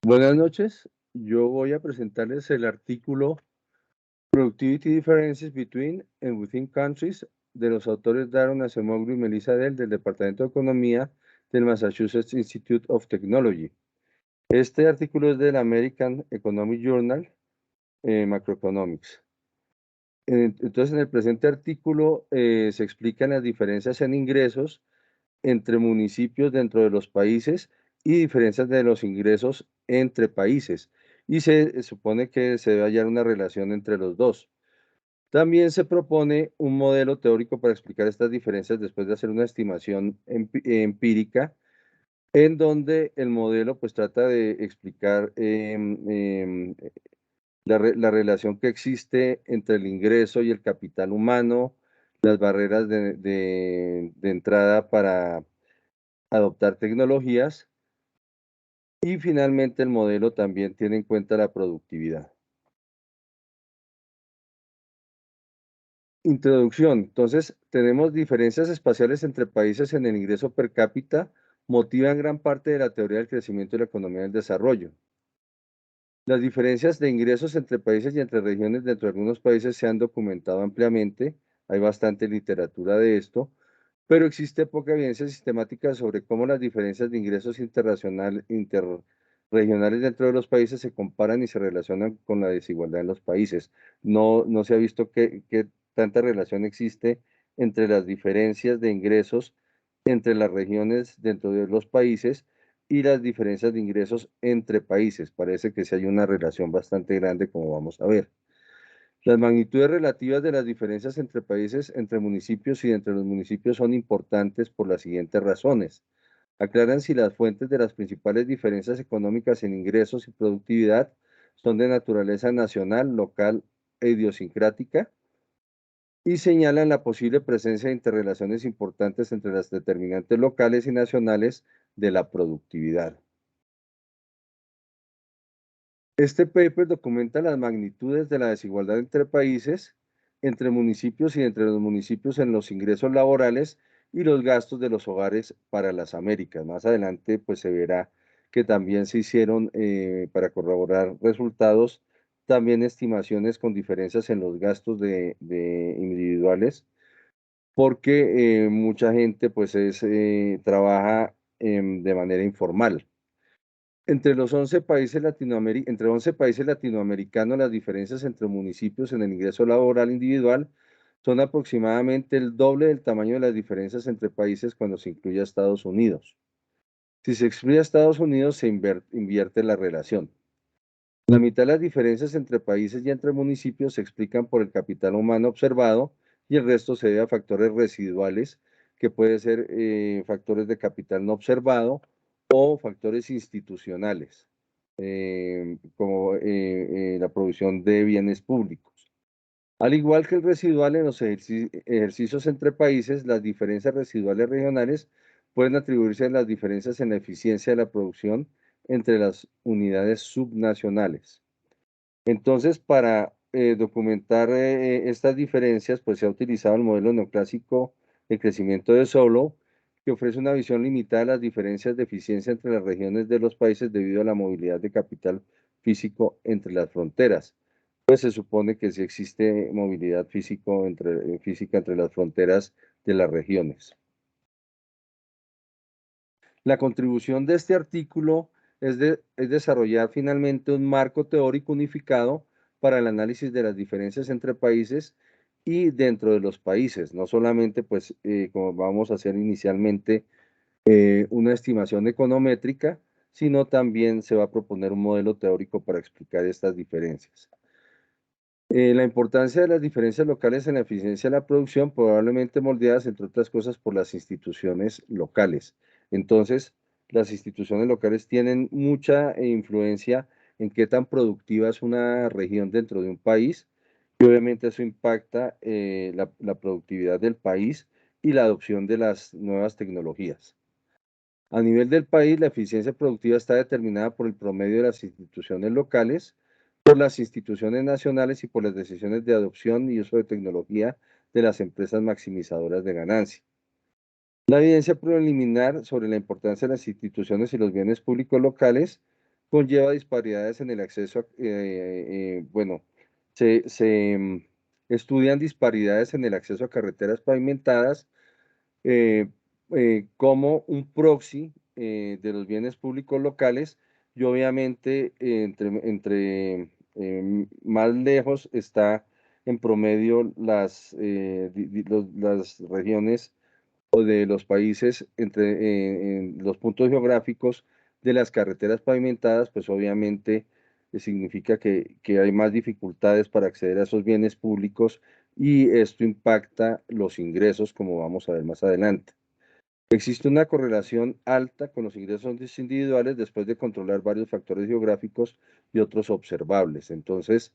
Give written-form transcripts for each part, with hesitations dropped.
Buenas noches. Yo voy a presentarles el artículo Productivity Differences Between and Within Countries de los autores Daron Acemoglu y Melissa Dell del Departamento de Economía del Massachusetts Institute of Technology. Este artículo es del American Economic Journal, Macroeconomics. Entonces, en el presente artículo se explican las diferencias en ingresos entre municipios dentro de los países y diferencias de los ingresos entre países. Y se supone que se debe hallar una relación entre los dos. También se propone un modelo teórico para explicar estas diferencias después de hacer una estimación empírica, en donde el modelo pues trata de explicar la relación que existe entre el ingreso y el capital humano, las barreras de entrada para adoptar tecnologías y finalmente el modelo también tiene en cuenta la productividad. Introducción. Entonces, tenemos diferencias espaciales entre países en el ingreso per cápita, motivan gran parte de la teoría del crecimiento y la economía del desarrollo. Las diferencias de ingresos entre países y entre regiones dentro de algunos países se han documentado ampliamente, hay bastante literatura de esto, pero existe poca evidencia sistemática sobre cómo las diferencias de ingresos interregionales dentro de los países se comparan y se relacionan con la desigualdad en los países. No se ha visto qué tanta relación existe entre las diferencias de ingresos entre las regiones dentro de los países y las diferencias de ingresos entre países. Parece que sí hay una relación bastante grande, como vamos a ver. Las magnitudes relativas de las diferencias entre países, entre municipios y entre los municipios son importantes por las siguientes razones. Aclaran si las fuentes de las principales diferencias económicas en ingresos y productividad son de naturaleza nacional, local e idiosincrática, y señalan la posible presencia de interrelaciones importantes entre las determinantes locales y nacionales de la productividad. Este paper documenta las magnitudes de la desigualdad entre países, entre municipios y entre los municipios en los ingresos laborales y los gastos de los hogares para las Américas. Más adelante, pues se verá que también se hicieron, para corroborar resultados, también estimaciones con diferencias en los gastos de individuales, porque mucha gente pues trabaja de manera informal. Entre 11 países latinoamericanos, las diferencias entre municipios en el ingreso laboral individual son aproximadamente el doble del tamaño de las diferencias entre países cuando se incluye a Estados Unidos. Si se excluye a Estados Unidos, se invierte la relación. La mitad de las diferencias entre países y entre municipios se explican por el capital humano observado y el resto se debe a factores residuales, que pueden ser factores de capital no observado o factores institucionales, como la provisión de bienes públicos. Al igual que el residual en los ejercicios entre países, las diferencias residuales regionales pueden atribuirse a las diferencias en la eficiencia de la producción entre las unidades subnacionales. Entonces, para documentar estas diferencias, pues se ha utilizado el modelo neoclásico de crecimiento de Solow, que ofrece una visión limitada de las diferencias de eficiencia entre las regiones de los países debido a la movilidad de capital físico entre las fronteras. Pues se supone que sí existe movilidad física entre las fronteras de las regiones. La contribución de este artículo es desarrollar finalmente un marco teórico unificado para el análisis de las diferencias entre países y dentro de los países, no solamente, pues, como vamos a hacer inicialmente, una estimación econométrica, sino también se va a proponer un modelo teórico para explicar estas diferencias. La importancia de las diferencias locales en la eficiencia de la producción, probablemente moldeadas, entre otras cosas, por las instituciones locales. Entonces, las instituciones locales tienen mucha influencia en qué tan productiva es una región dentro de un país, y obviamente eso impacta la productividad del país y la adopción de las nuevas tecnologías. A nivel del país, la eficiencia productiva está determinada por el promedio de las instituciones locales, por las instituciones nacionales y por las decisiones de adopción y uso de tecnología de las empresas maximizadoras de ganancia. La evidencia preliminar sobre la importancia de las instituciones y los bienes públicos locales conlleva disparidades en el acceso bueno, se estudian disparidades en el acceso a carreteras pavimentadas eh, como un proxy de los bienes públicos locales y obviamente más lejos está en promedio las regiones o de los países en los puntos geográficos de las carreteras pavimentadas, pues obviamente significa que hay más dificultades para acceder a esos bienes públicos y esto impacta los ingresos, como vamos a ver más adelante. Existe una correlación alta con los ingresos individuales después de controlar varios factores geográficos y otros observables. Entonces,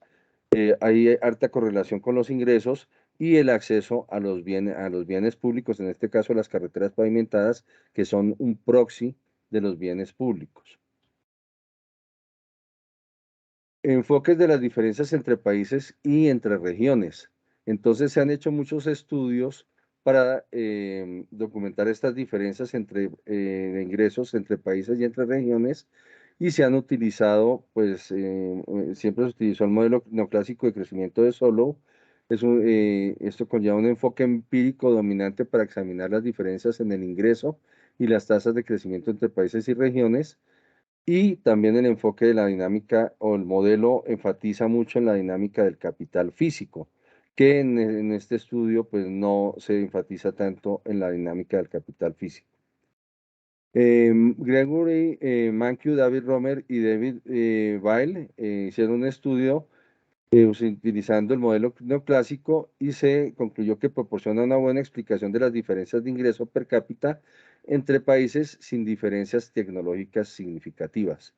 hay alta correlación con los ingresos y el acceso a los bienes públicos, en este caso las carreteras pavimentadas, que son un proxy de los bienes públicos. Enfoques de las diferencias entre países y entre regiones. Entonces se han hecho muchos estudios para documentar estas diferencias entre ingresos entre países y entre regiones y se han utilizado, pues siempre se utilizó el modelo neoclásico de crecimiento de Solow. Esto conlleva un enfoque empírico dominante para examinar las diferencias en el ingreso y las tasas de crecimiento entre países y regiones. Y también el enfoque de la dinámica o el modelo enfatiza mucho en la dinámica del capital físico, que en este estudio pues no se enfatiza tanto en la dinámica del capital físico. Gregory Mankiw, David Romer y David Weil hicieron un estudio utilizando el modelo neoclásico y se concluyó que proporciona una buena explicación de las diferencias de ingreso per cápita entre países sin diferencias tecnológicas significativas.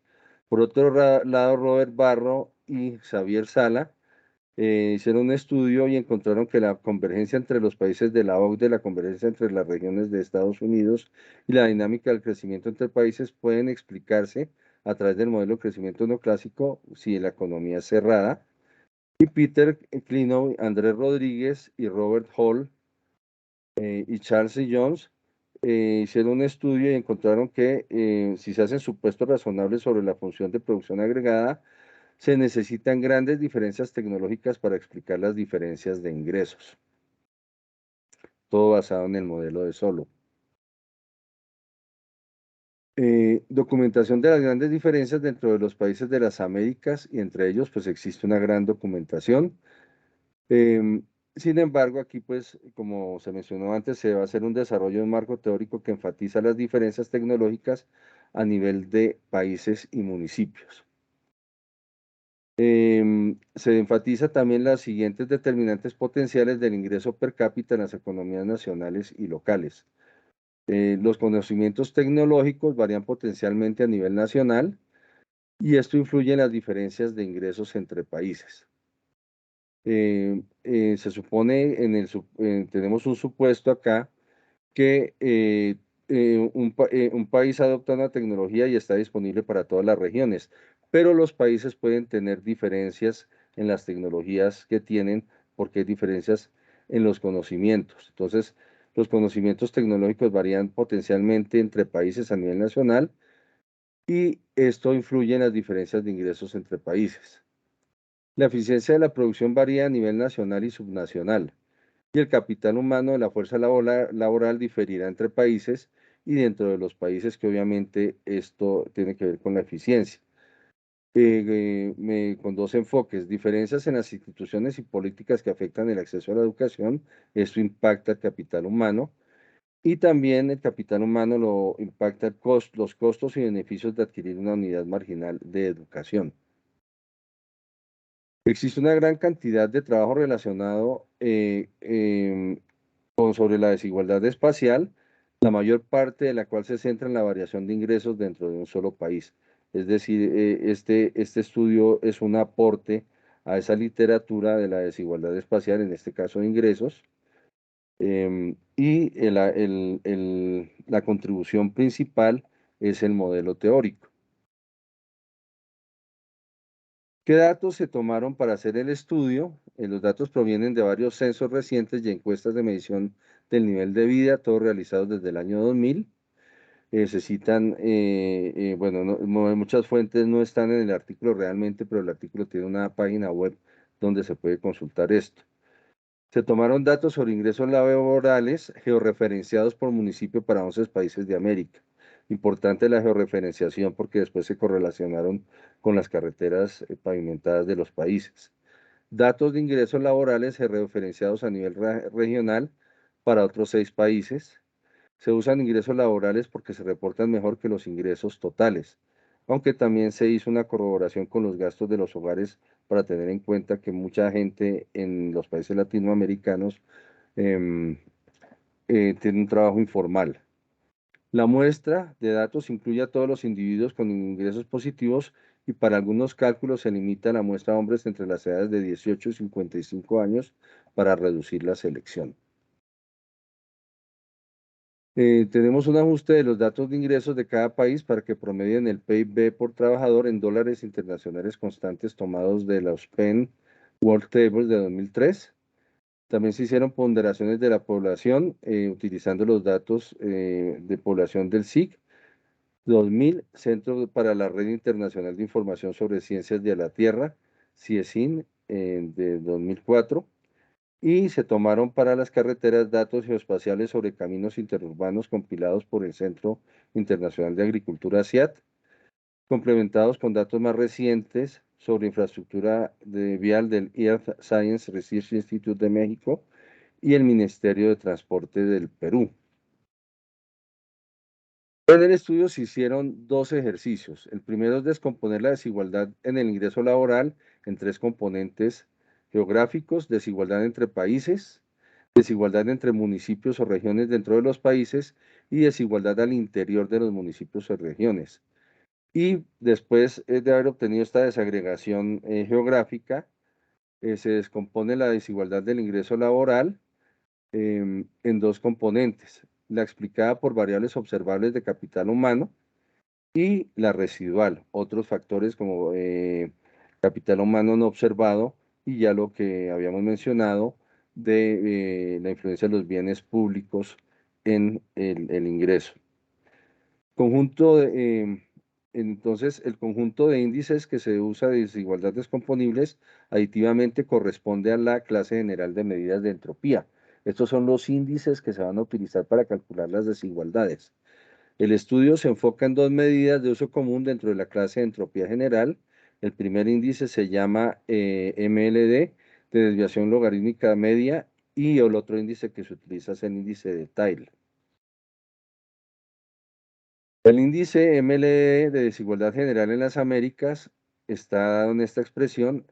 Por otro lado, Robert Barro y Xavier Sala hicieron un estudio y encontraron que la convergencia entre los países de la OCDE, la convergencia entre las regiones de Estados Unidos y la dinámica del crecimiento entre países pueden explicarse a través del modelo de crecimiento neoclásico si la economía es cerrada. Y Peter Klinow, Andrés Rodríguez y Robert Hall y Charles y Jones hicieron un estudio y encontraron que si se hacen supuestos razonables sobre la función de producción agregada, se necesitan grandes diferencias tecnológicas para explicar las diferencias de ingresos. Todo basado en el modelo de Solow. Documentación de las grandes diferencias dentro de los países de las Américas y entre ellos pues existe una gran documentación. Sin embargo, aquí, pues, como se mencionó antes, se va a hacer un desarrollo de un marco teórico que enfatiza las diferencias tecnológicas a nivel de países y municipios. Se enfatiza también las siguientes determinantes potenciales del ingreso per cápita en las economías nacionales y locales. Los conocimientos tecnológicos varían potencialmente a nivel nacional y esto influye en las diferencias de ingresos entre países. Se supone, tenemos un supuesto acá, que un país adopta una tecnología y está disponible para todas las regiones, pero los países pueden tener diferencias en las tecnologías que tienen porque hay diferencias en los conocimientos. Entonces, los conocimientos tecnológicos varían potencialmente entre países a nivel nacional y esto influye en las diferencias de ingresos entre países. La eficiencia de la producción varía a nivel nacional y subnacional, y el capital humano de la fuerza laboral diferirá entre países y dentro de los países que obviamente esto tiene que ver con la eficiencia. Con dos enfoques, diferencias en las instituciones y políticas que afectan el acceso a la educación, esto impacta el capital humano, y también el capital humano lo impacta los costos y beneficios de adquirir una unidad marginal de educación. Existe una gran cantidad de trabajo relacionado sobre la desigualdad espacial, la mayor parte de la cual se centra en la variación de ingresos dentro de un solo país. Es decir, este estudio es un aporte a esa literatura de la desigualdad espacial, en este caso de ingresos, y la contribución principal es el modelo teórico. ¿Qué datos se tomaron para hacer el estudio? Los datos provienen de varios censos recientes y encuestas de medición del nivel de vida, todos realizados desde el año 2000. se citan, bueno, muchas fuentes no están en el artículo realmente, pero el artículo tiene una página web donde se puede consultar esto. Se tomaron datos sobre ingresos laborales georreferenciados por municipio para 11 países de América. Importante la georreferenciación porque después se correlacionaron con las carreteras pavimentadas de los países. Datos de ingresos laborales georreferenciados a nivel regional para otros 6 países. Se usan ingresos laborales porque se reportan mejor que los ingresos totales, aunque también se hizo una corroboración con los gastos de los hogares para tener en cuenta que mucha gente en los países latinoamericanos em, tiene un trabajo informal. La muestra de datos incluye a todos los individuos con ingresos positivos y para algunos cálculos se limita la muestra a hombres entre las edades de 18 y 55 años para reducir la selección. Tenemos un ajuste de los datos de ingresos de cada país para que promedien el PIB por trabajador en dólares internacionales constantes tomados de los Penn World Tables de 2003. También se hicieron ponderaciones de la población utilizando los datos de población del SIC 2000, Centro para la Red Internacional de Información sobre Ciencias de la Tierra, CIECIN, de 2004. Y se tomaron para las carreteras datos geoespaciales sobre caminos interurbanos compilados por el Centro Internacional de Agricultura CIAT, complementados con datos más recientes sobre infraestructura vial del Earth Science Research Institute de México y el Ministerio de Transporte del Perú. En el estudio se hicieron 2 ejercicios. El primero es descomponer la desigualdad en el ingreso laboral en 3 componentes geográficos: desigualdad entre países, desigualdad entre municipios o regiones dentro de los países y desigualdad al interior de los municipios o regiones. Y después de haber obtenido esta desagregación geográfica, se descompone la desigualdad del ingreso laboral en 2 componentes: la explicada por variables observables de capital humano y la residual, otros factores como capital humano no observado y ya lo que habíamos mencionado de la influencia de los bienes públicos en el ingreso. Entonces, el conjunto de índices que se usa de desigualdad descomponibles aditivamente corresponde a la clase general de medidas de entropía. Estos son los índices que se van a utilizar para calcular las desigualdades. El estudio se enfoca en 2 medidas de uso común dentro de la clase de entropía general. El primer índice se llama MLD, de desviación logarítmica media, y el otro índice que se utiliza es el índice de Tyler. El índice MLD de desigualdad general en las Américas está dado en esta expresión: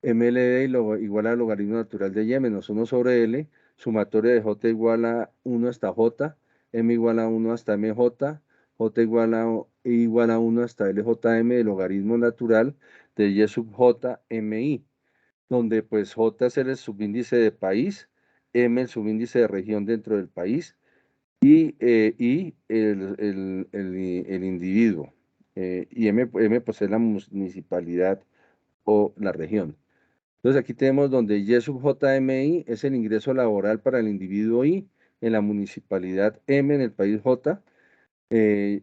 MLD igual al logaritmo natural de y menos 1 sobre L, sumatoria de J igual a 1 hasta J, M igual a 1 hasta MJ, J igual a 1 hasta LJM del logaritmo natural de Y sub J MI, donde pues J es el subíndice de país, M el subíndice de región dentro del país y I el individuo, y M pues es la municipalidad o la región. Entonces aquí tenemos donde Y sub JMI es el ingreso laboral para el individuo I en la municipalidad M en el país J, Y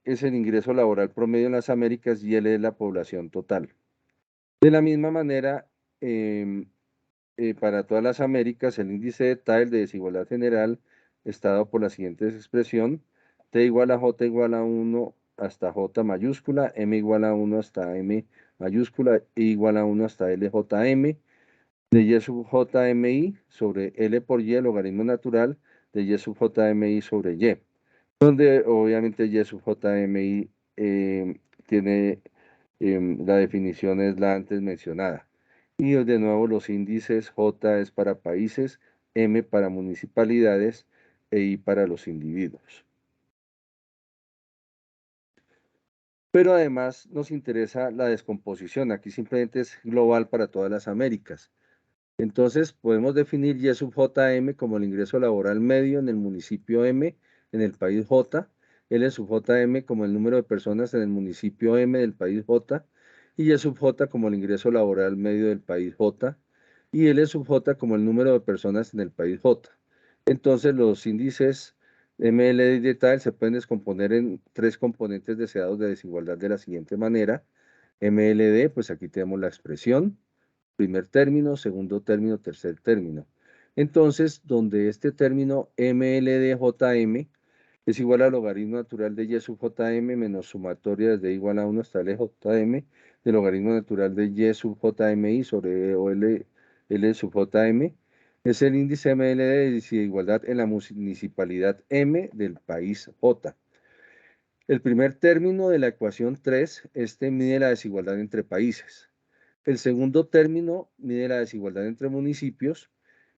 es el ingreso laboral promedio en las Américas y L es la población total. De la misma manera, para todas las Américas, el índice de TAEL de desigualdad general está dado por la siguiente expresión: T igual a J igual a 1 hasta J mayúscula, M igual a 1 hasta M mayúscula, E igual a 1 hasta LJM, de Y sub JMI sobre L por Y, el logaritmo natural de Y sub JMI sobre Y, donde obviamente Y sub JMI tiene la definición es la antes mencionada. Y de nuevo los índices: J es para países, M para municipalidades e I para los individuos. Pero además nos interesa la descomposición. Aquí simplemente es global para todas las Américas. Entonces podemos definir Y sub JM como el ingreso laboral medio en el municipio M en el país J, L sub JM como el número de personas en el municipio M del país J, y Y sub J como el ingreso laboral medio del país J, y L sub J como el número de personas en el país J. Entonces los índices MLD y detail se pueden descomponer en tres componentes deseados de desigualdad de la siguiente manera. MLD, pues aquí tenemos la expresión, primer término, segundo término, tercer término. Entonces, donde este término MLDJM es igual al logaritmo natural de y sub jm menos sumatoria desde igual a 1 hasta LJM del logaritmo natural de y sub jmi sobre OL L sub jm, es el índice ML de desigualdad en la municipalidad M del país J. El primer término de la ecuación 3, este mide la desigualdad entre países. El segundo término mide la desigualdad entre municipios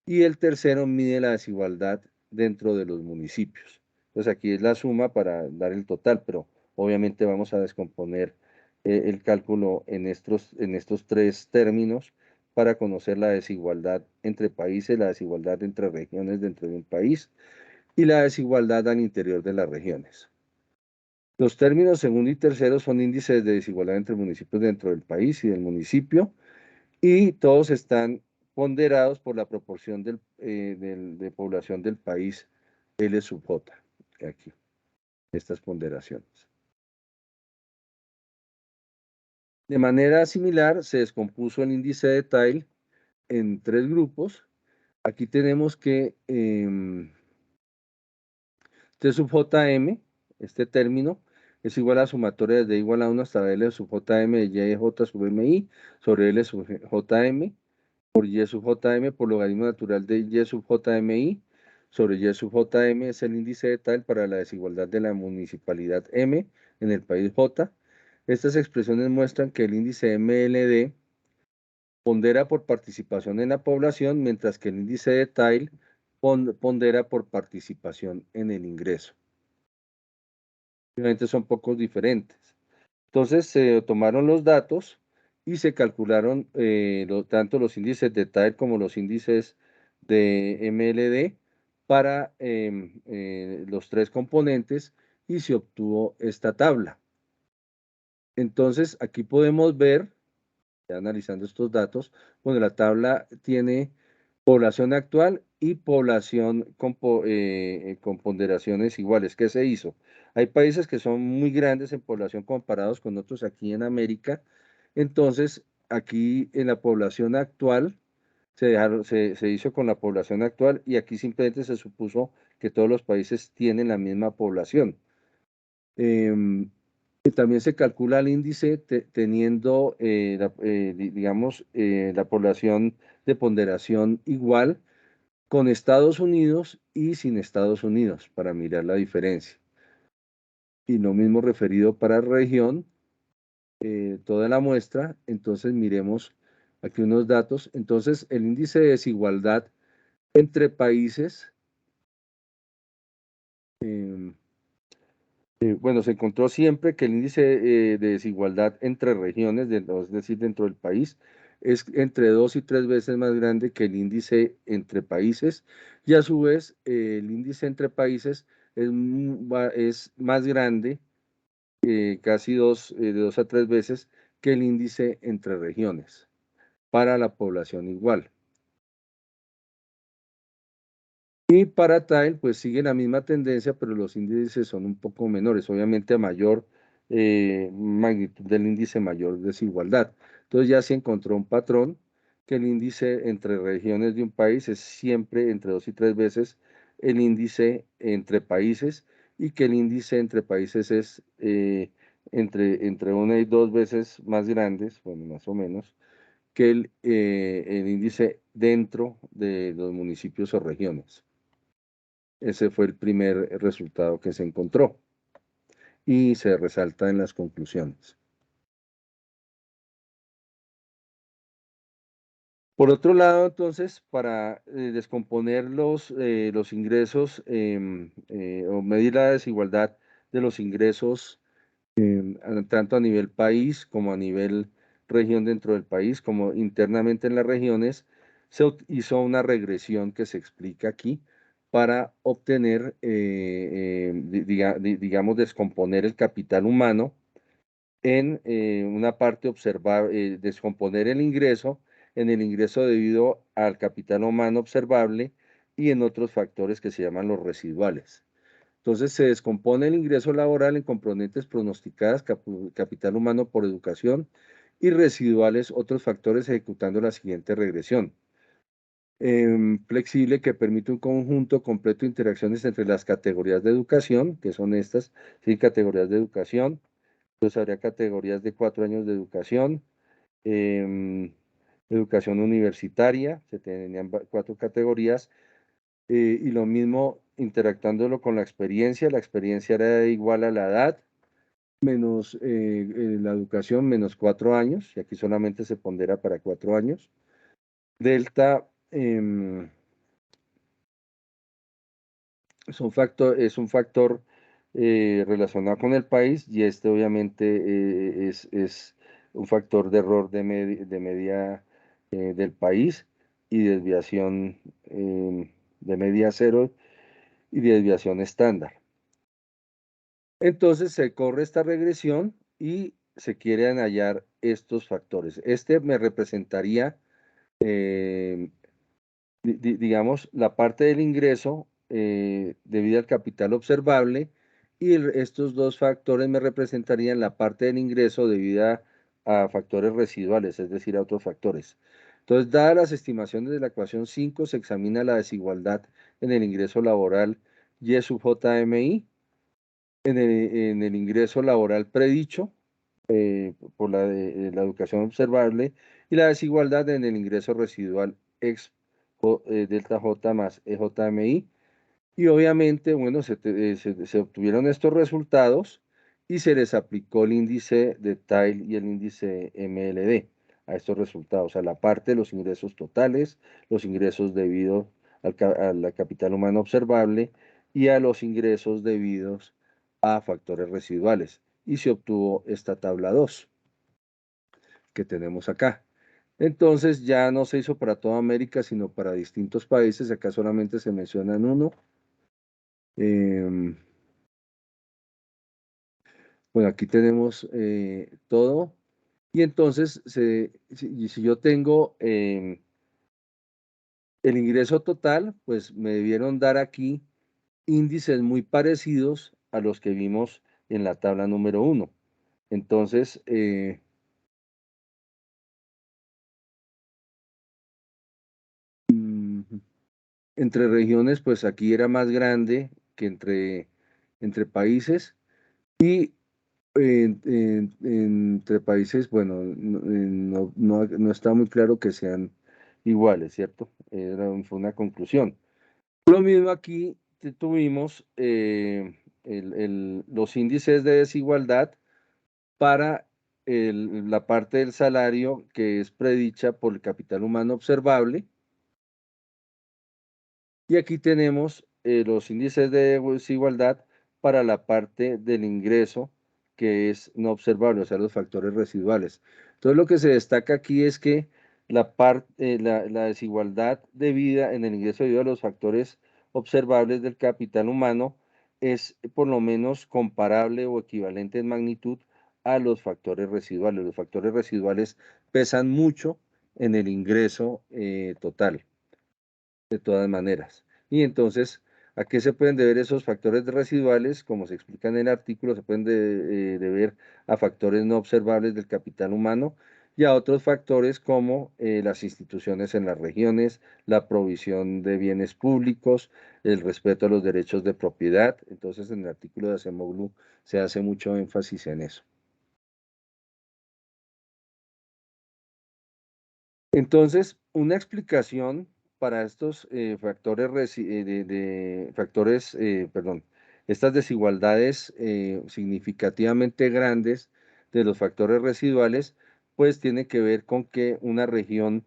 y el tercero mide la desigualdad dentro de los municipios. Entonces aquí es la suma para dar el total, pero obviamente vamos a descomponer el cálculo en estos tres términos para conocer la desigualdad entre países, la desigualdad entre regiones dentro de un país y la desigualdad al interior de las regiones. Los términos segundo y tercero son índices de desigualdad entre municipios dentro del país y del municipio, y todos están ponderados por la proporción de población del país L sub J, aquí, estas ponderaciones. De manera similar, se descompuso el índice de Tile en tres grupos. Aquí tenemos que T sub JM, este término, es igual a sumatoria desde igual a 1 hasta L sub JM de YJ sub MI sobre L sub JM por Y sub JM por logaritmo natural de Y sub JMI sobre Y sub JM es el índice de tal para la desigualdad de la municipalidad M en el país J. Estas expresiones muestran que el índice MLD pondera por participación en la población, mientras que el índice de Tile pondera por participación en el ingreso. Obviamente son pocos diferentes. Entonces se tomaron los datos y se calcularon tanto los índices de Tile como los índices de MLD para los tres componentes y se obtuvo esta tabla. Entonces aquí podemos ver, ya analizando estos datos, bueno, la tabla tiene población actual y población con ponderaciones iguales. ¿Qué se hizo? Hay países que son muy grandes en población comparados con otros aquí en América. Entonces, aquí en la población actual, se hizo con la población actual y aquí simplemente se supuso que todos los países tienen la misma población. También se calcula el índice teniendo, digamos, la población de ponderación igual con Estados Unidos y sin Estados Unidos para mirar la diferencia. Y lo mismo referido para región, toda la muestra. Entonces miremos aquí unos datos. Entonces el índice de desigualdad entre países, eh, bueno, se encontró siempre que el índice de desigualdad entre regiones, es decir, dentro del país, es entre 2 y 3 veces más grande que el índice entre países, y a su vez el índice entre países es más grande, casi de 2 a 3 veces, que el índice entre regiones, para la población igual. Y para Tile, pues sigue la misma tendencia, pero los índices son un poco menores, obviamente a mayor magnitud del índice, mayor desigualdad. Entonces ya se encontró un patrón que el índice entre regiones de un país es siempre entre 2 y 3 veces el índice entre países y que el índice entre países es entre 1 y 2 veces más grandes, bueno, más o menos, que el índice dentro de los municipios o regiones. Ese fue el primer resultado que se encontró y se resalta en las conclusiones. Por otro lado, entonces, para descomponer los ingresos o medir la desigualdad de los ingresos, tanto a nivel país como a nivel región dentro del país, como internamente en las regiones, se hizo una regresión que se explica aquí para obtener, digamos, descomponer el capital humano en una parte observable, descomponer el ingreso en el ingreso debido al capital humano observable y en otros factores que se llaman los residuales. Entonces se descompone el ingreso laboral en componentes pronosticadas, capital humano por educación y residuales otros factores ejecutando la siguiente regresión. Flexible que permite un conjunto completo de interacciones entre las categorías de educación, que son estas, sí, categorías de educación. Entonces habría categorías de 4 años de educación, em, educación universitaria, se tenían 4 categorías, y lo mismo interactuándolo con la experiencia era igual a la edad, menos la educación, menos 4 años, y aquí solamente se pondera para 4 años. Delta es un factor relacionado con el país y este obviamente es un factor de error de media del país y desviación de media cero y de desviación estándar. Entonces se corre esta regresión y se quieren hallar estos factores. Este me representaría, digamos, la parte del ingreso debido al capital observable y estos dos factores me representarían la parte del ingreso debido a factores residuales, es decir, a otros factores. Entonces, dadas las estimaciones de la ecuación 5, se examina la desigualdad en el ingreso laboral Y sub JMI, en el ingreso laboral predicho por la educación observable y la desigualdad en el ingreso residual ex delta J más EJMI. Y obviamente, bueno, se obtuvieron estos resultados y se les aplicó el índice de TILE y el índice MLD a estos resultados, a la parte de los ingresos totales, los ingresos debidos al capital humano observable y a los ingresos debidos a factores residuales. Y se obtuvo esta tabla 2 que tenemos acá. Entonces ya no se hizo para toda América, sino para distintos países. Acá solamente se mencionan uno. Bueno, aquí tenemos todo. Y entonces, si yo tengo el ingreso total, pues me debieron dar aquí índices muy parecidos a los que vimos en la tabla número 1. Entonces, entre regiones, pues aquí era más grande que entre países y entre países, bueno, no está muy claro que sean iguales, ¿cierto? Fue una conclusión. Lo mismo aquí tuvimos los índices de desigualdad para la parte del salario que es predicha por el capital humano observable. Y aquí tenemos los índices de desigualdad para la parte del ingreso que es no observable, o sea, los factores residuales. Entonces, lo que se destaca aquí es que la desigualdad debida en el ingreso debido a los factores observables del capital humano es por lo menos comparable o equivalente en magnitud a los factores residuales. Los factores residuales pesan mucho en el ingreso total de todas maneras. Y entonces, ¿a qué se pueden deber esos factores residuales? Como se explica en el artículo, se pueden deber a factores no observables del capital humano y a otros factores como las instituciones en las regiones, la provisión de bienes públicos, el respeto a los derechos de propiedad. Entonces, en el artículo de Acemoglu se hace mucho énfasis en eso. Entonces, una explicación para estos factores, perdón, estas desigualdades significativamente grandes de los factores residuales, pues tiene que ver con que una región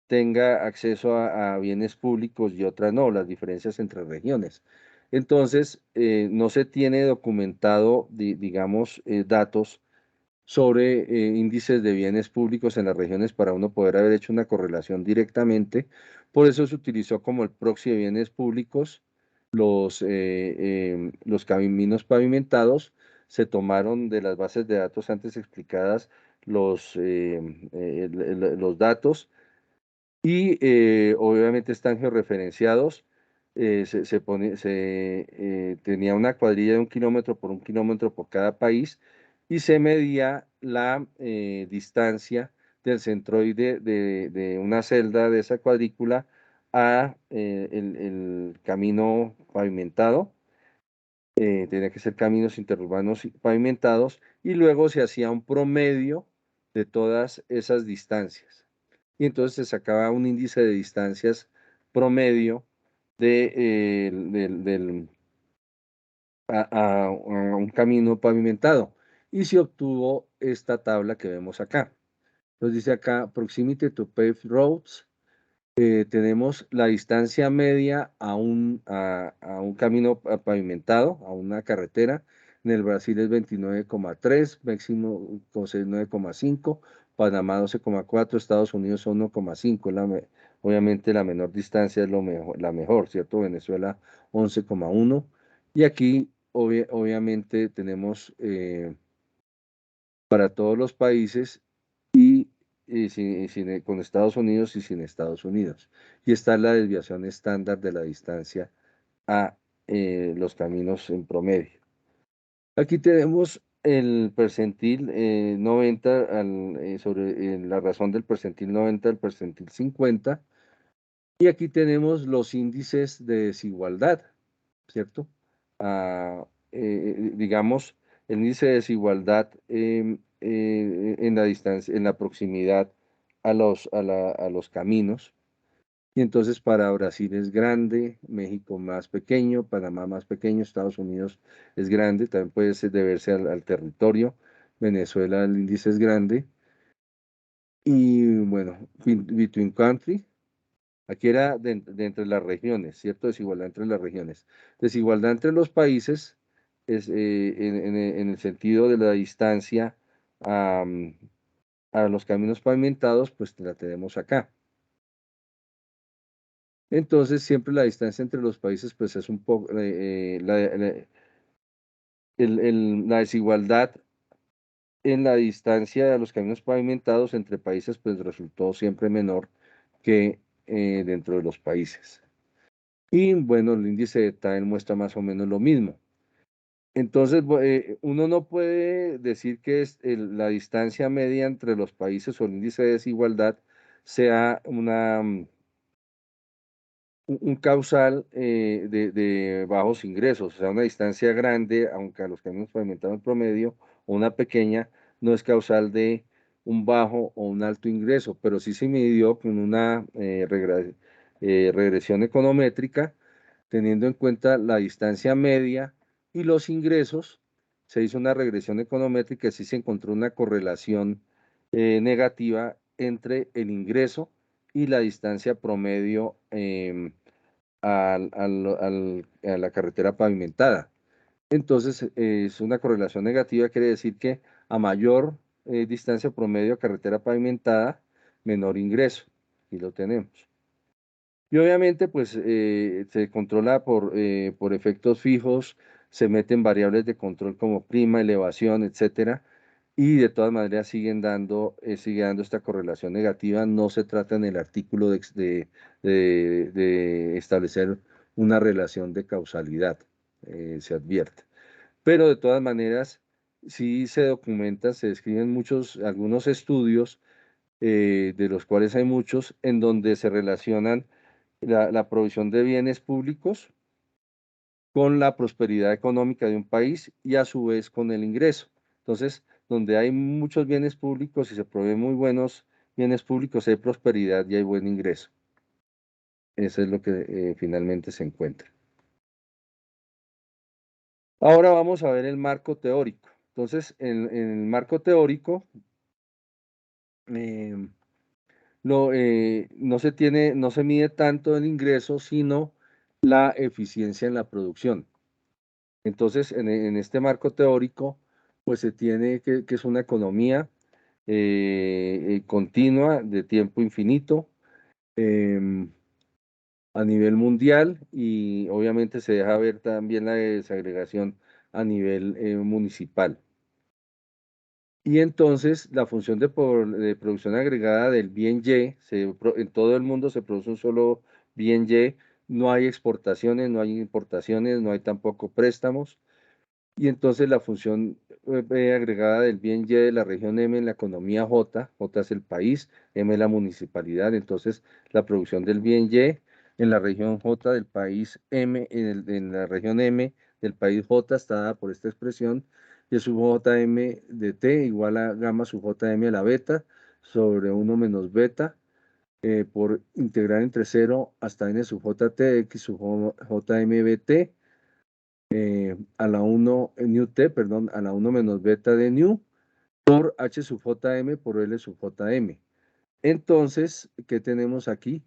tenga acceso a bienes públicos y otra no, las diferencias entre regiones. Entonces, no se tiene documentado, digamos, datos sobre índices de bienes públicos en las regiones para uno poder haber hecho una correlación directamente. Por eso se utilizó como el proxy de bienes públicos los caminos pavimentados, se tomaron de las bases de datos antes explicadas los datos y obviamente están georreferenciados tenía una cuadrilla de 1 kilómetro por 1 kilómetro por cada país y se medía la distancia del centroide de una celda de esa cuadrícula a el camino pavimentado. Tenía que ser caminos interurbanos pavimentados y luego se hacía un promedio de todas esas distancias. Y entonces se sacaba un índice de distancias promedio a un camino pavimentado. Y se obtuvo esta tabla que vemos acá. Entonces dice acá, proximity to paved roads. Tenemos la distancia media a un camino pavimentado, a una carretera. En el Brasil es 29,3, México 9,5, Panamá 12,4, Estados Unidos 1,5. Obviamente la menor distancia es la mejor, ¿cierto? Venezuela 11,1. Y aquí obviamente tenemos para todos los países con Estados Unidos y sin Estados Unidos. Y está la desviación estándar de la distancia a los caminos en promedio. Aquí tenemos el percentil 90 sobre la razón del percentil 90 al percentil 50. Y aquí tenemos los índices de desigualdad, ¿cierto? Digamos, el índice de desigualdad en la distancia, en la proximidad a los caminos. Y entonces para Brasil es grande, México más pequeño, Panamá más pequeño, Estados Unidos es grande, también puede deberse al territorio. Venezuela el índice es grande. Y bueno, between country. Aquí era de entre las regiones, ¿cierto? Desigualdad entre las regiones. Desigualdad entre los países es en el sentido de la distancia a, a los caminos pavimentados, pues la tenemos acá. Entonces, siempre la distancia entre los países, pues es un poco, la desigualdad en la distancia de los caminos pavimentados entre países, pues resultó siempre menor que dentro de los países. Y bueno, el índice de TAEL muestra más o menos lo mismo. Entonces, uno no puede decir que la distancia media entre los países o el índice de desigualdad sea un causal de bajos ingresos, o sea, una distancia grande, aunque a los caminos pavimentados en promedio, o una pequeña, no es causal de un bajo o un alto ingreso, pero sí se midió con una regresión econométrica, teniendo en cuenta la distancia media y los ingresos. Se hizo una regresión econométrica y sí se encontró una correlación negativa entre el ingreso y la distancia promedio a la carretera pavimentada. Entonces, es una correlación negativa, quiere decir que a mayor distancia promedio a carretera pavimentada, menor ingreso. Y lo tenemos. Y obviamente, pues, se controla por efectos fijos, se meten variables de control como prima, elevación, etcétera, y de todas maneras sigue dando esta correlación negativa. No se trata en el artículo de establecer una relación de causalidad, se advierte. Pero de todas maneras, sí se documenta, se describen algunos estudios, de los cuales hay muchos, en donde se relacionan la provisión de bienes públicos con la prosperidad económica de un país y a su vez con el ingreso. Entonces, donde hay muchos bienes públicos y se proveen muy buenos bienes públicos, hay prosperidad y hay buen ingreso. Eso es lo que finalmente se encuentra. Ahora vamos a ver el marco teórico. Entonces, en el marco teórico, eh, no se mide tanto el ingreso, sino la eficiencia en la producción. Entonces, en este marco teórico, pues se tiene que es una economía continua de tiempo infinito em, a nivel mundial y obviamente se deja ver también la desagregación a nivel municipal. Y entonces la función de producción agregada del bien Y, en todo el mundo se produce un solo bien Y, no hay exportaciones, no hay importaciones, no hay tampoco préstamos. Y entonces la función agregada del bien Y de la región M en la economía J, J es el país, M es la municipalidad, entonces la producción del bien Y en la región J del país M, en la región M del país J está dada por esta expresión, y es sub JM de T igual a gamma sub JM a la beta sobre 1 menos beta por integral entre 0 hasta n sub JT, x sub JMBT a la 1 nu t, perdón, a la 1 menos beta de nu por h sub jm por l sub jm. Entonces, ¿qué tenemos aquí?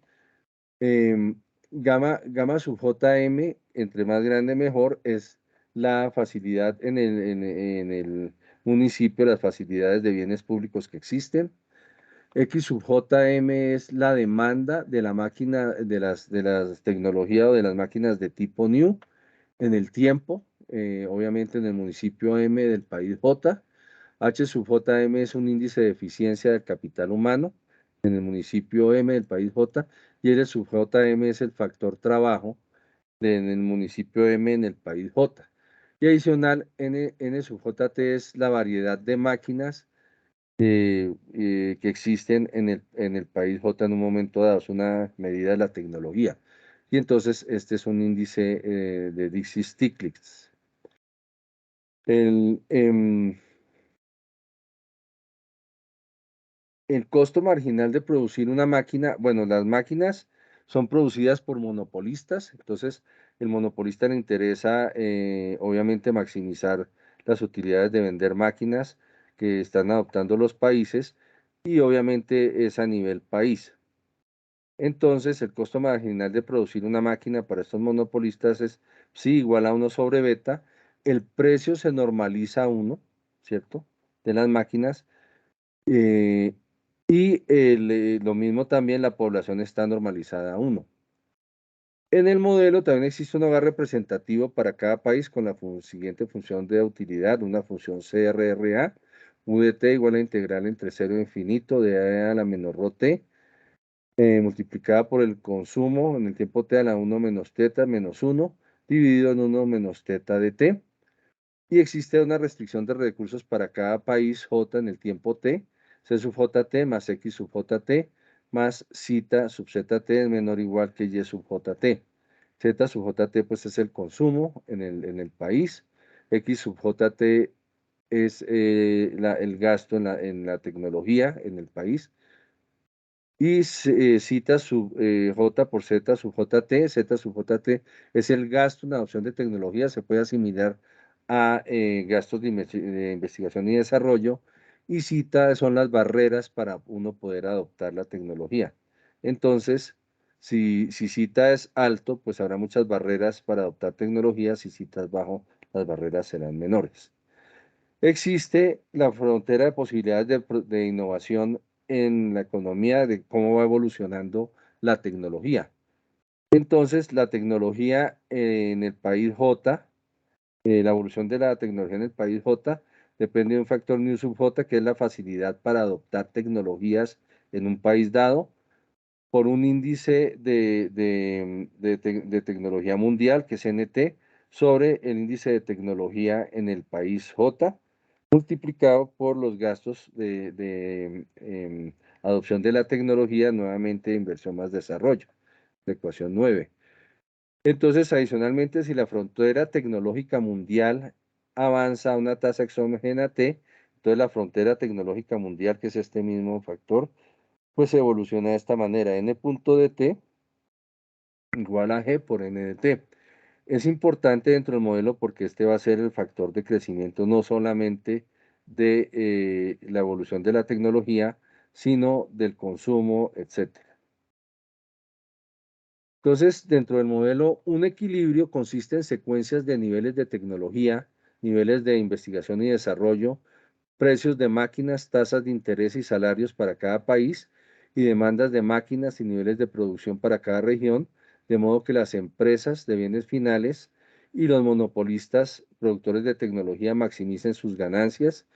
Gamma sub jm, entre más grande mejor, es la facilidad en el municipio, las facilidades de bienes públicos que existen. X sub jm es la demanda de la máquina, de las tecnologías o de las máquinas de tipo new en el tiempo, obviamente en el municipio M del país J. H sub JM es un índice de eficiencia del capital humano en el municipio M del país J, y L sub JM es el factor trabajo en el municipio M en el país J. Y adicional, N sub JT es la variedad de máquinas que existen en el país J en un momento dado, es una medida de la tecnología. Y entonces este es un índice de Dixie-Stiglitz. El, el costo marginal de producir una máquina, bueno, las máquinas son producidas por monopolistas, entonces el monopolista le interesa obviamente maximizar las utilidades de vender máquinas que están adoptando los países y obviamente es a nivel país. Entonces el costo marginal de producir una máquina para estos monopolistas es sí igual a 1 sobre beta, el precio se normaliza a 1, ¿cierto? De las máquinas. eh, y lo mismo también la población está normalizada a 1. En el modelo también existe un hogar representativo para cada país con la siguiente función de utilidad, una función CRRA, UDT igual a integral entre 0 e infinito de A a la menor rho t, multiplicada por el consumo en el tiempo t a la 1 menos teta menos 1, dividido en 1 menos teta de t. Y existe una restricción de recursos para cada país J en el tiempo t, C sub jt más x sub jt más zeta sub zt es menor o igual que y sub jt. Z sub jt pues es el consumo en el país, x sub jt es el gasto en la tecnología en el país, y cita sub J por Z sub JT, Z sub JT es el gasto en adopción de tecnología, se puede asimilar a gastos de investigación y desarrollo, y cita son las barreras para uno poder adoptar la tecnología. Entonces, si cita es alto, pues habrá muchas barreras para adoptar tecnología, si cita es bajo, las barreras serán menores. Existe la frontera de posibilidades de innovación en la economía, de cómo va evolucionando la tecnología. Entonces, la tecnología en el país J, la evolución de la tecnología en el país J, depende de un factor nu sub J, que es la facilidad para adoptar tecnologías en un país dado, por un índice de tecnología mundial, que es NT, sobre el índice de tecnología en el país J, multiplicado por los gastos de adopción de la tecnología, nuevamente inversión más desarrollo, la ecuación 9. Entonces, adicionalmente, si la frontera tecnológica mundial avanza a una tasa exógena T, entonces la frontera tecnológica mundial, que es este mismo factor, pues evoluciona de esta manera, n punto de t igual a g por n de t. Es importante dentro del modelo porque este va a ser el factor de crecimiento no solamente de la evolución de la tecnología, sino del consumo, etc. Entonces, dentro del modelo, un equilibrio consiste en secuencias de niveles de tecnología, niveles de investigación y desarrollo, precios de máquinas, tasas de interés y salarios para cada país, y demandas de máquinas y niveles de producción para cada región, de modo que las empresas de bienes finales y los monopolistas productores de tecnología maximicen sus ganancias.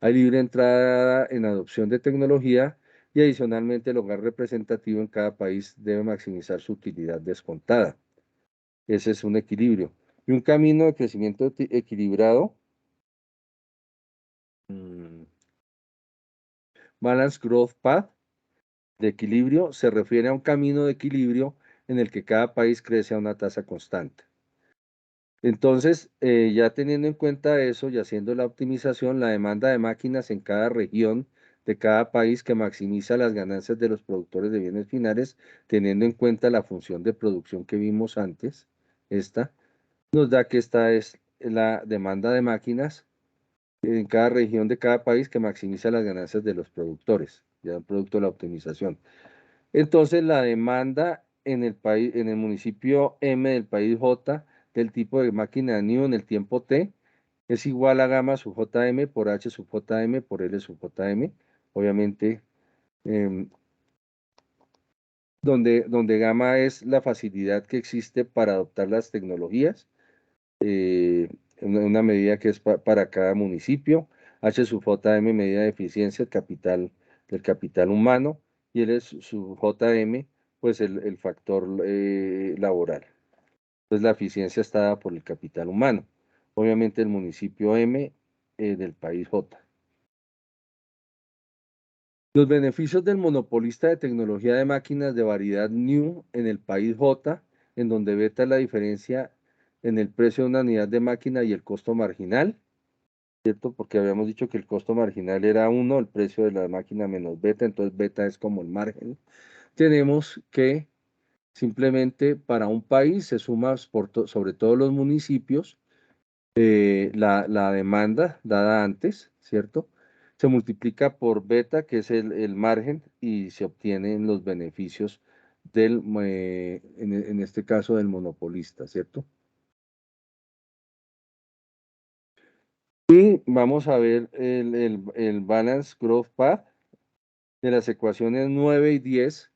Hay libre entrada en adopción de tecnología, y adicionalmente el hogar representativo en cada país debe maximizar su utilidad descontada. Ese es un equilibrio. Y un camino de crecimiento equilibrado, Balance Growth Path, de equilibrio, se refiere a un camino de equilibrio en el que cada país crece a una tasa constante. Entonces, ya teniendo en cuenta eso y haciendo la optimización, la demanda de máquinas en cada región de cada país que maximiza las ganancias de los productores de bienes finales, teniendo en cuenta la función de producción que vimos antes, esta, nos da que esta es la demanda de máquinas en cada región de cada país que maximiza las ganancias de los productores, ya un producto de la optimización. Entonces, la demanda en el país, en el municipio M del país J del tipo de máquina new en el tiempo T es igual a gamma sub JM por H sub JM por L sub JM. Obviamente, em, donde gamma es la facilidad que existe para adoptar las tecnologías, una medida que es para cada municipio. H sub JM, medida de eficiencia del capital humano, y L sub JM, pues el factor laboral. Entonces la eficiencia está dada por el capital humano. Obviamente el municipio M del país J. Los beneficios del monopolista de tecnología de máquinas de variedad New en el país J, en donde beta es la diferencia en el precio de una unidad de máquina y el costo marginal, ¿cierto? Porque habíamos dicho que el costo marginal era 1, el precio de la máquina menos beta, entonces beta es como el margen. Tenemos que simplemente para un país se suma sobre todos los municipios la demanda dada antes, ¿cierto? Se multiplica por beta, que es el margen, y se obtienen los beneficios en este caso del monopolista, ¿cierto? Y vamos a ver el Balance Growth Path de las ecuaciones 9 y 10.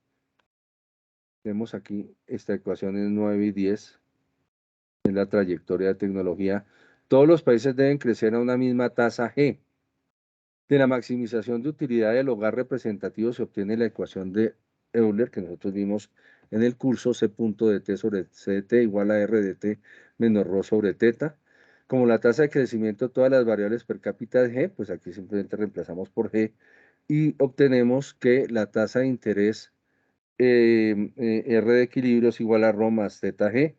Vemos aquí esta ecuación es 9 y 10, es la trayectoria de tecnología. Todos los países deben crecer a una misma tasa G. De la maximización de utilidad del hogar representativo se obtiene la ecuación de Euler que nosotros vimos en el curso, C punto de T sobre C de T igual a R de T menos Rho sobre teta. Como la tasa de crecimiento de todas las variables per cápita de G, pues aquí simplemente reemplazamos por G y obtenemos que la tasa de interés R de equilibrio es igual a Rho más teta G.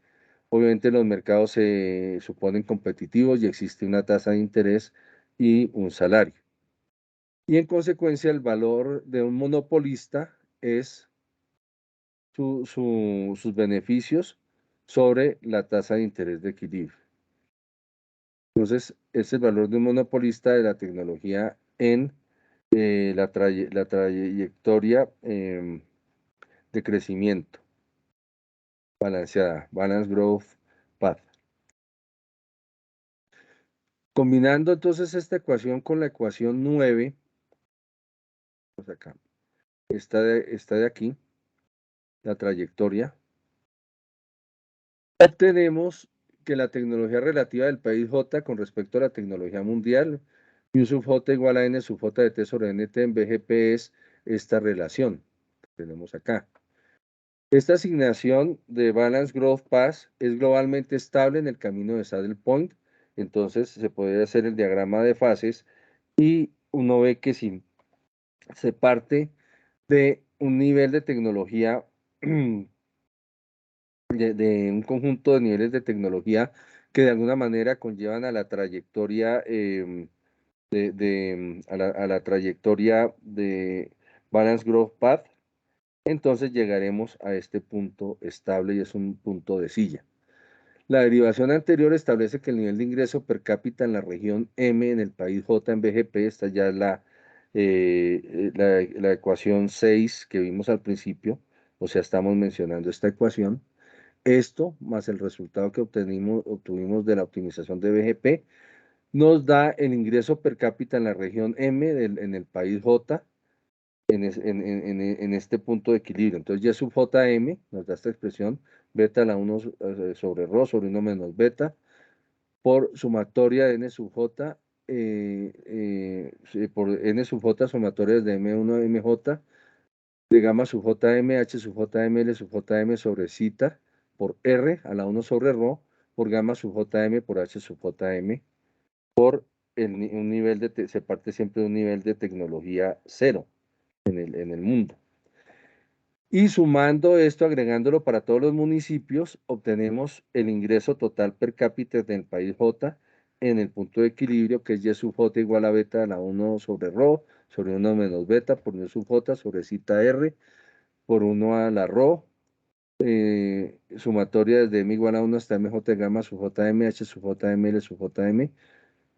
Obviamente los mercados se suponen competitivos y existe una tasa de interés y un salario. Y en consecuencia el valor de un monopolista es sus beneficios sobre la tasa de interés de equilibrio. Entonces, es el valor de un monopolista de la tecnología en la trayectoria de crecimiento balanceada, Balance Growth Path. Combinando entonces esta ecuación con la ecuación 9, pues acá, esta de aquí, la trayectoria, obtenemos que la tecnología relativa del país J con respecto a la tecnología mundial, U sub J igual a N sub J de T sobre NT en BGP es esta relación que tenemos acá. Esta asignación de Balance Growth Path es globalmente estable en el camino de Saddle Point, entonces se puede hacer el diagrama de fases y uno ve que si se parte de un nivel de tecnología de un conjunto de niveles de tecnología que de alguna manera conllevan a la trayectoria a la trayectoria de Balance Growth Path, entonces llegaremos a este punto estable y es un punto de silla. La derivación anterior establece que el nivel de ingreso per cápita en la región M en el país J en BGP, esta ya es la ecuación 6 que vimos al principio, o sea, estamos mencionando esta ecuación. Esto, más el resultado que obtuvimos de la optimización de BGP, nos da el ingreso per cápita en la región M en el país J en este punto de equilibrio. Entonces, Y sub JM nos da esta expresión, beta la 1 sobre Rho sobre 1 menos beta, por sumatoria de N sub J, por N sub J sumatorias de M1 a MJ, de gamma sub JM, H sub JM, L sub JM sobre cita, por R a la 1 sobre Rho por gamma sub JM por H sub JM por un nivel se parte siempre de un nivel de tecnología cero en el mundo. Y sumando esto, agregándolo para todos los municipios, obtenemos el ingreso total per cápita del país J en el punto de equilibrio, que es Y sub J igual a beta a la 1 sobre Rho, sobre 1 menos beta, por Y sub J sobre cita R, por 1 a la Rho, sumatoria desde M igual a 1 hasta MJ gamma sub JM, H sub JM, L sub JM,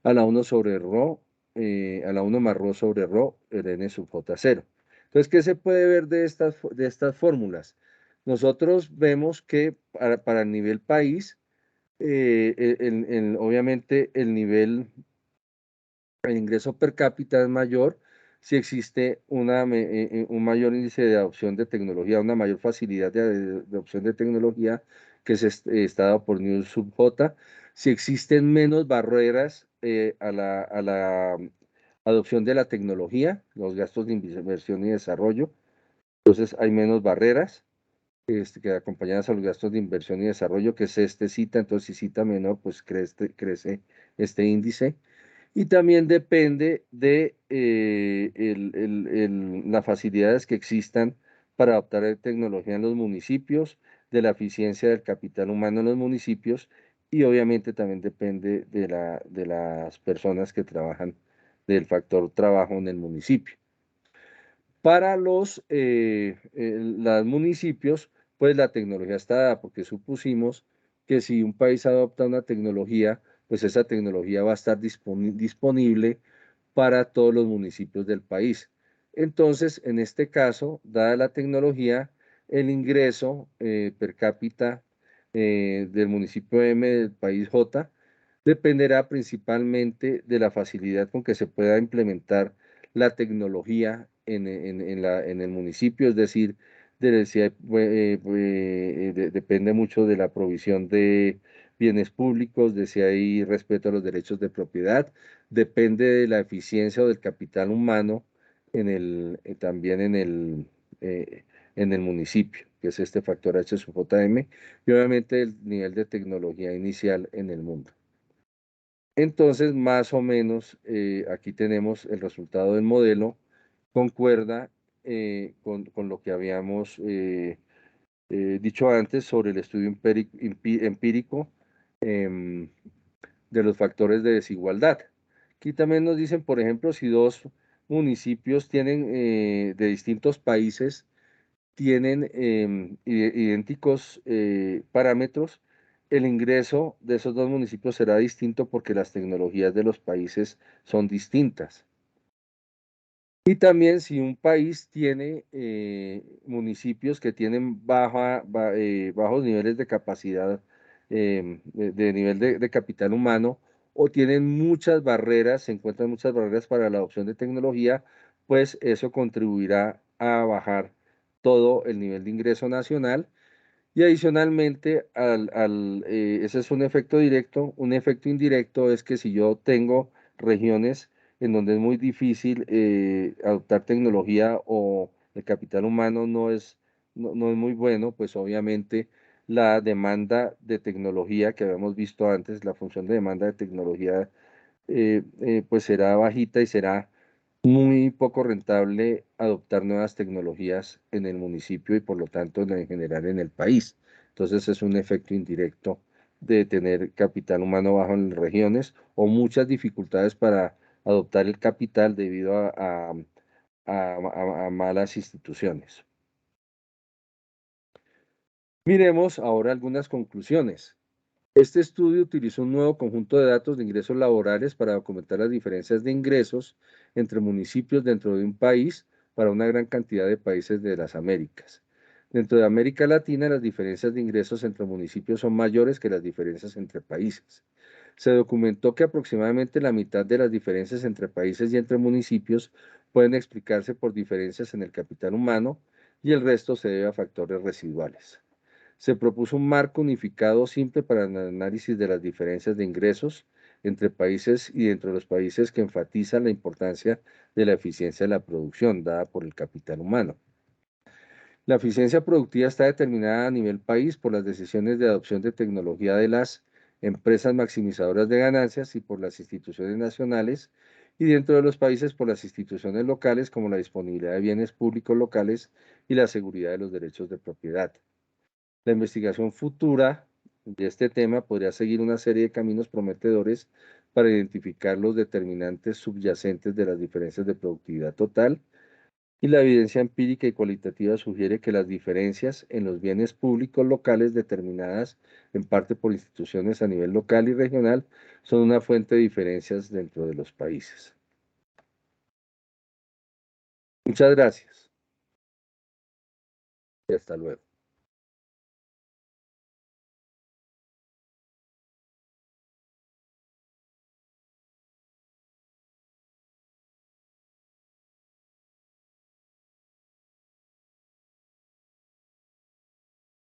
a la 1 sobre Rho, a la 1 más Rho sobre Rho, el N sub J0. Entonces, ¿qué se puede ver de estas fórmulas? Nosotros vemos que para el nivel país, obviamente el ingreso per cápita es mayor si existe un mayor índice de adopción de tecnología, una mayor facilidad de adopción de tecnología que está dado por New sub J, si existen menos barreras a la adopción de la tecnología, los gastos de inversión y desarrollo, entonces hay menos barreras que acompañadas a los gastos de inversión y desarrollo, que es cita, entonces si cita menor, pues crece este índice. Y también depende de las facilidades que existan para adoptar tecnología en los municipios, de la eficiencia del capital humano en los municipios y obviamente también depende de las personas que trabajan, del factor trabajo en el municipio. Para los municipios, pues la tecnología está dada, porque supusimos que si un país adopta una tecnología, pues esa tecnología va a estar disponible para todos los municipios del país. Entonces, en este caso, dada la tecnología, el ingreso per cápita del municipio M del país J dependerá principalmente de la facilidad con que se pueda implementar la tecnología en el municipio, es decir, depende mucho de la provisión de bienes públicos, de si hay respeto a los derechos de propiedad, depende de la eficiencia o del capital humano también en el municipio, que es este factor H sub JM, y obviamente el nivel de tecnología inicial en el mundo. Entonces, más o menos, aquí tenemos el resultado del modelo, concuerda con lo que habíamos dicho antes sobre el estudio empírico de los factores de desigualdad. Aquí también nos dicen, por ejemplo, si dos municipios tienen de distintos países, tienen idénticos parámetros, el ingreso de esos dos municipios será distinto porque las tecnologías de los países son distintas. Y también si un país tiene municipios que tienen bajos niveles de capacidad, de nivel de capital humano, o tienen muchas barreras, se encuentran muchas barreras para la adopción de tecnología, pues eso contribuirá a bajar todo el nivel de ingreso nacional. Y adicionalmente, ese es un efecto directo. Un efecto indirecto es que si yo tengo regiones en donde es muy difícil adoptar tecnología o el capital humano no es muy bueno, pues obviamente la demanda de tecnología que habíamos visto antes, la función de demanda de tecnología, pues será bajita y será muy poco rentable adoptar nuevas tecnologías en el municipio y por lo tanto en general en el país. Entonces es un efecto indirecto de tener capital humano bajo en las regiones o muchas dificultades para adoptar el capital debido a malas instituciones. Miremos ahora algunas conclusiones. Este estudio utilizó un nuevo conjunto de datos de ingresos laborales para documentar las diferencias de ingresos entre municipios dentro de un país para una gran cantidad de países de las Américas. Dentro de América Latina, las diferencias de ingresos entre municipios son mayores que las diferencias entre países. Se documentó que aproximadamente la mitad de las diferencias entre países y entre municipios pueden explicarse por diferencias en el capital humano y el resto se debe a factores residuales. Se propuso un marco unificado simple para el análisis de las diferencias de ingresos entre países y dentro de los países que enfatizan la importancia de la eficiencia de la producción dada por el capital humano. La eficiencia productiva está determinada a nivel país por las decisiones de adopción de tecnología de las empresas maximizadoras de ganancias y por las instituciones nacionales, y dentro de los países por las instituciones locales, como la disponibilidad de bienes públicos locales y la seguridad de los derechos de propiedad. La investigación futura de este tema podría seguir una serie de caminos prometedores para identificar los determinantes subyacentes de las diferencias de productividad total, y la evidencia empírica y cualitativa sugiere que las diferencias en los bienes públicos locales determinadas en parte por instituciones a nivel local y regional son una fuente de diferencias dentro de los países. Muchas gracias y hasta luego.